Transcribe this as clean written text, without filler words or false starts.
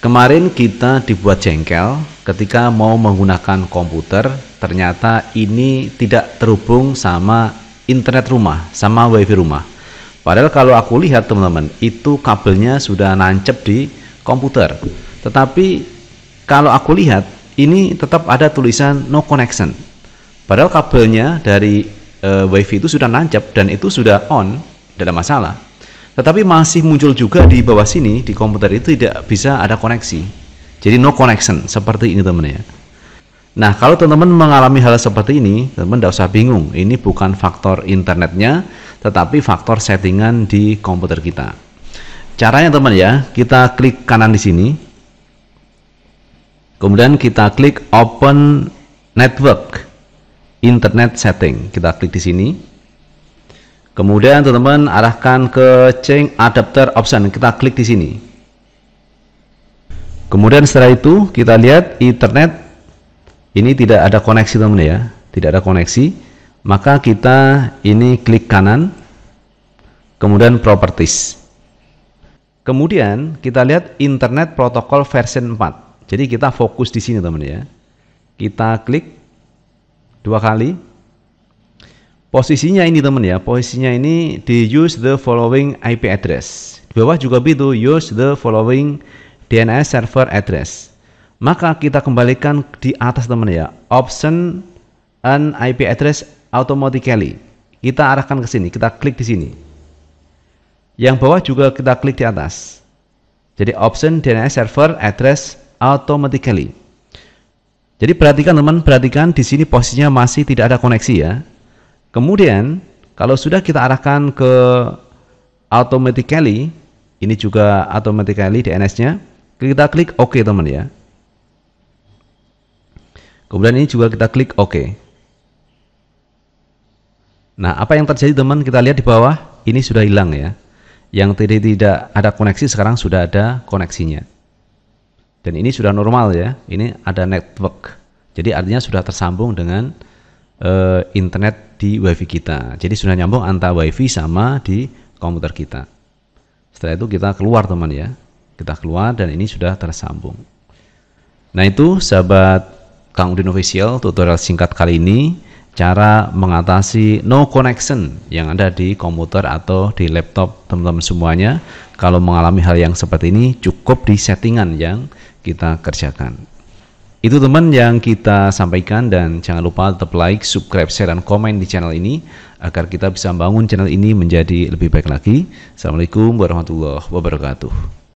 Kemarin kita dibuat jengkel ketika mau menggunakan komputer, ternyata ini tidak terhubung sama internet rumah, sama wifi rumah. Padahal kalau aku lihat teman-teman, itu kabelnya sudah nancep di komputer. Tetapi kalau aku lihat, ini tetap ada tulisan no connection. Padahal kabelnya dari wifi itu sudah nancep dan itu sudah on, tidak ada masalah. Tetapi masih muncul juga di bawah sini, di komputer itu tidak bisa ada koneksi. Jadi no connection, seperti ini teman-teman ya. Nah, kalau teman-teman mengalami hal seperti ini, teman-teman tidak usah bingung. Ini bukan faktor internetnya, tetapi faktor settingan di komputer kita. Caranya teman ya, kita klik kanan di sini. Kemudian kita klik Open Network Internet Setting. Kita klik di sini. Kemudian teman-teman arahkan ke Change Adapter Option. Kita klik di sini. Kemudian setelah itu kita lihat internet ini tidak ada koneksi teman-teman ya, tidak ada koneksi. Maka kita ini klik kanan. Kemudian Properties. Kemudian kita lihat Internet Protocol version 4. Jadi kita fokus di sini teman-teman ya. Kita klik 2 kali. Posisinya ini teman ya, posisinya ini di use the following IP address. Di bawah juga begitu, use the following DNS server address. Maka kita kembalikan di atas teman ya, option an IP address automatically. Kita arahkan ke sini, kita klik di sini. Yang bawah juga kita klik di atas. Jadi option DNS server address automatically. Jadi perhatikan teman, perhatikan di sini posisinya masih tidak ada koneksi ya. Kemudian kalau sudah kita arahkan ke automatically, ini juga automatically DNS-nya, kita klik OK teman ya. Kemudian ini juga kita klik OK. Nah, apa yang terjadi teman? Kita lihat di bawah, ini sudah hilang ya. Yang tidak ada koneksi sekarang sudah ada koneksinya. Dan ini sudah normal ya. Ini ada network. Jadi artinya sudah tersambung dengan internet di wifi kita. Jadi sudah nyambung antara wifi sama di komputer kita. Setelah itu kita keluar teman ya. Kita keluar dan ini sudah tersambung. Nah itu sahabat Kang Udin Official, tutorial singkat kali ini cara mengatasi no connection yang ada di komputer atau di laptop teman-teman semuanya. Kalau mengalami hal yang seperti ini cukup di settingan yang kita kerjakan. Itu teman yang kita sampaikan, dan jangan lupa tetap like, subscribe, share, dan komen di channel ini agar kita bisa membangun channel ini menjadi lebih baik lagi. Assalamualaikum warahmatullahi wabarakatuh.